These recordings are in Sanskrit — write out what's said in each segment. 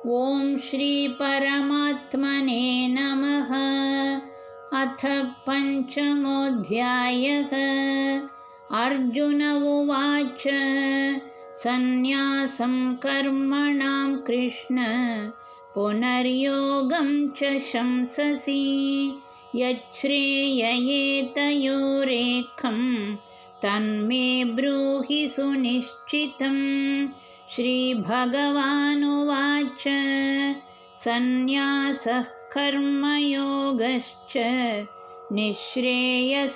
ॐ श्री परमात्मने नमः। अथ पञ्चमोऽध्यायः। अर्जुन उवाच सन्न्यासं कर्मणां कृष्ण पुनर्योगं च शंससि यच्छ्रेययेतयोरेकं तन्मे ब्रूहि सुनिश्चितम्। श्रीभगवानुवाच सन्न्यासः कर्मयोगश्च निःश्रेयसकरावुभौ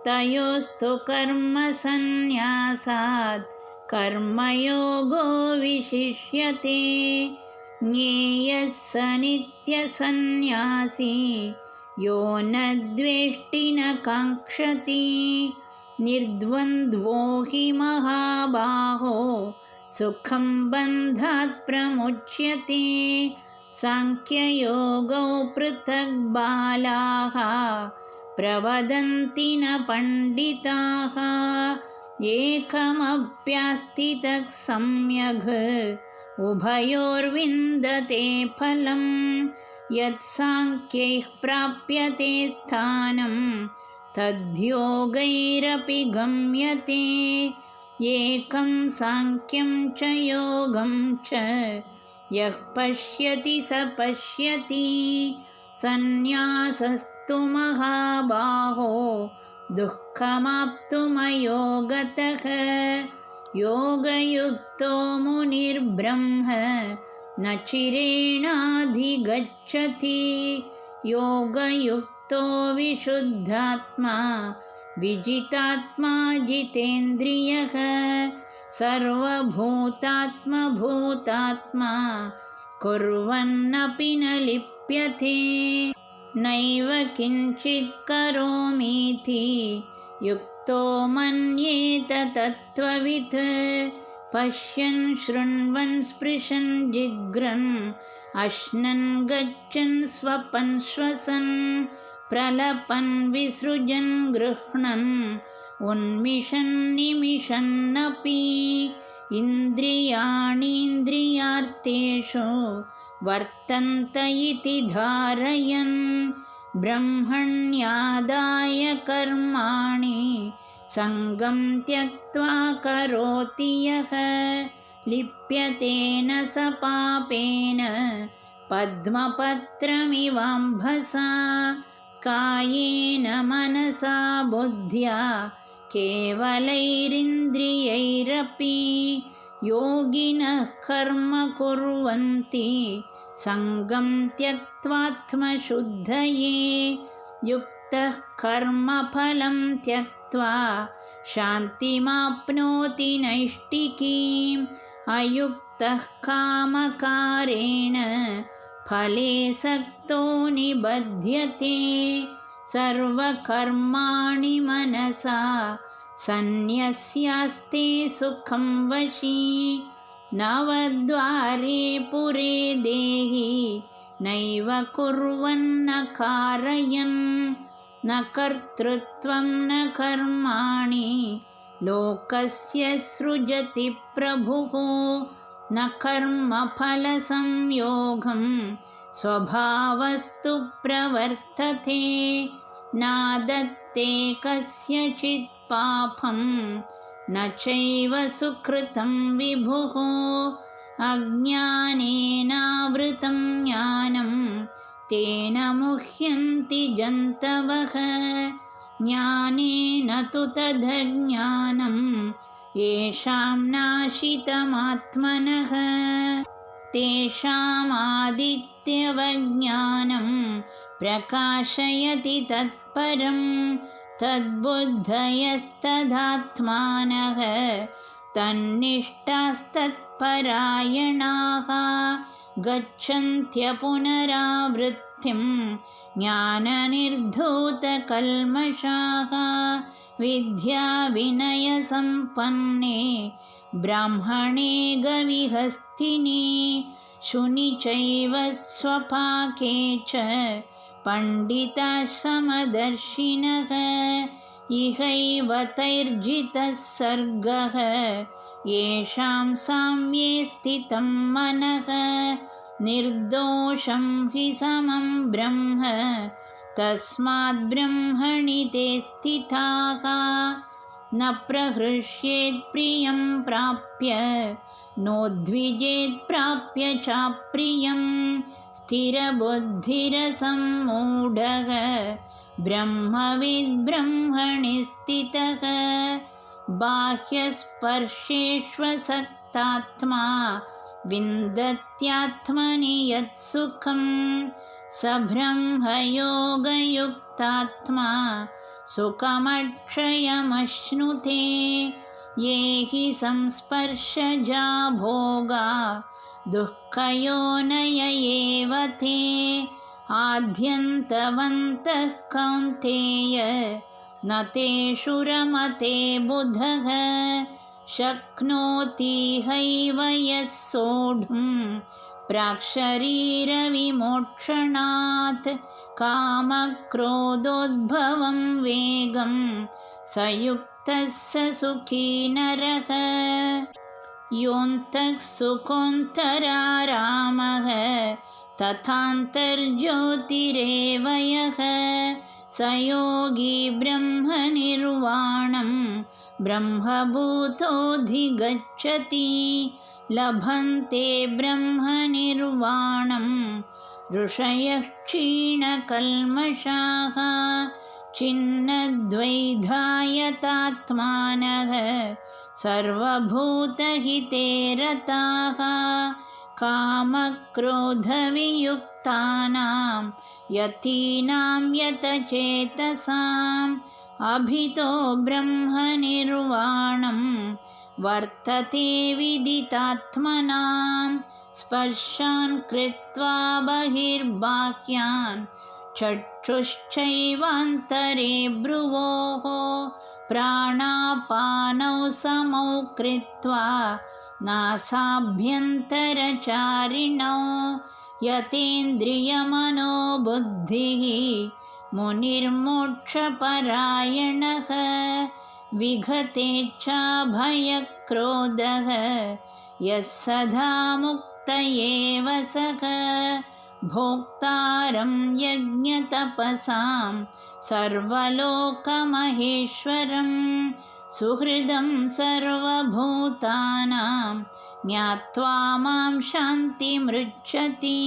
तयोस्तु कर्मसन्न्यासात् कर्मयोगो विशिष्यते। ज्ञेयः स नित्यसन्न्यासी यो न द्वेष्टि न काङ्क्षति निर्द्वन्द्वो हि महाबाहो सुखं बन्धात् प्रमुच्यते। सांख्ययोगौ पृथक् बालाः प्रवदन्ति न पण्डिताः एकमप्यास्थितः सम्यग् उभयोर्विन्दते फलम्। यत्साङ्ख्यैः प्राप्यते स्थानं तद्योगैरपि गम्यते। एकं साङ्ख्यं च योगं च यः पश्यति स पश्यति। सन्न्यासस्तु महाबाहो दुःखमाप्तुमयोगतः योगयुक्तो मुनिर्ब्रह्म न चिरेणाधिगच्छति। योगयुक्तो विशुद्धात्मा विजितात्मा जितेन्द्रियः सर्वभूतात्मभूतात्मा कुर्वन्नपि न लिप्यते। नैव किञ्चित् करोमीति युक्तो मन्येत तत्त्ववित्। पश्यन् शृण्वन् स्पृशन् जिघ्रन् अश्नन् गच्छन् स्वपन् श्वसन् प्रलपन् विसृजन् गृह्णन् उन्मिषन् निमिषन्नपि। इन्द्रियाणीन्द्रियार्थेषु वर्तन्त इति धारयन् ब्रह्मण्यादाय कर्माणि सङ्गं त्यक्त्वा करोति यः लिप्यतेन स पापेन पद्मपत्रमिवाम्भसा। कायेन मनसा बुद्ध्या केवलैरिन्द्रियैरपि योगिनः कर्म कुर्वन्ति सङ्गं त्यक्त्वात्मशुद्धये। युक्तः कर्मफलं त्यक्त्वा शान्तिमाप्नोति नैष्टिकीम्। अयुक्तः कामकारेण फले सक्तो निबध्यते। सर्वकर्माणि मनसा सन्न्यस्यास्ते सुखं वशी। नवद्वारे पुरे देहि नैव कुर्वन्न कारयन्। न कर्तृत्वं न कर्माणि लोकस्य सृजति प्रभुः। न कर्मफलसंयोगं स्वभावस्तु प्रवर्तते। नादत्ते कस्यचित् पापं न चैव सुकृतं विभुः। अज्ञानेनावृतं ज्ञानं तेन मुह्यन्ति जन्तवः। ज्ञानेन तु तदज्ञानं येषां नाशितमात्मनः। तेषामादित्यवज्ञानं प्रकाशयति तत्परं तद्बुद्धयस्तदात्मानः तन्निष्ठास्तत्परायणाः। गच्छन्त्यपुनरावृत्तिं ज्ञाननिर्धूतकल्मषाः। विद्याविनयसम्पन्ने ब्राह्मणे गविहस्तिनि शुनि चैव स्वपाके च पंडिताः समदर्शिनः। इहैव तैर्जितः सर्गः येषां साम्ये स्थितं मनः निर्दोषं हि समं ब्रह्म तस्माद् ब्रह्मणि ते स्थिताः न प्रहृष्येत् प्रियं प्राप्य नोद्विजेत् प्राप्य चाप्रियं स्थिरबुद्धिरसम्मूढः ब्रह्मविद् ब्रह्मणि स्थितः बाह्यस्पर्शेष्वसक्तात्मा विन्दत्यात्मनि यत्सुखं स ब्रह्मयोगयुक्तात्मा सुखमक्षयमश्नुते ये हि संस्पर्शजा भोगा दुःखयोनय एव ते आद्यन्तवन्तः कौन्तेय न तेषु रमते बुधः शक्नोति हैव यः सोढुं प्राक्शरीरविमोक्षणात् कामक्रोधोद्भवं वेगं स युक्तः स सुखी नरः योऽन्तः सुखोऽन्तरारामः तथान्तर्ज्योतिरेव यः स योगी ब्रह्मनिर्वाणं ब्रह्मभूतोऽधिगच्छति लभन्ते ब्रह्मनिर्वाणं ऋषयः क्षीणकल्मषाः छिन्नद्वैधायतात्मानः सर्वभूतहिते रताः कामक्रोधवियुक्तानां यतीनां यतचेतसाम् अभितो ब्रह्मनिर्वाणं वर्तते विदितात्मनां स्पर्शान् कृत्वा बहिर्बाह्यान् चक्षुश्चैवान्तरे भ्रुवोः प्राणापानौ समौ कृत्वा नासाभ्यन्तरचारिणौ यतेन्द्रियमनोबुद्धिः मुनिर्मोक्षपरायणः विगतेच्छाभयक्रोधः यः सदा मुक्त एव सः भोक्तारं यज्ञतपसां सर्वलोकमहेश्वरं सुहृदं सर्वभूतानां ज्ञात्वा मां शान्तिमृच्छति।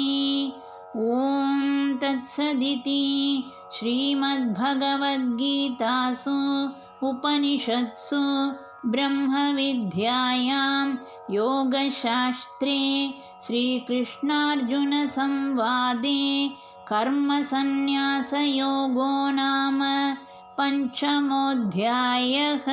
ॐ तत्सदिति श्रीमद्भगवद्गीतासु उपनिषत्सु ब्रह्मविद्यायां योगशास्त्रे श्रीकृष्णार्जुनसंवादे कर्मसन्न्यासयोगो नाम 5मोऽध्यायः।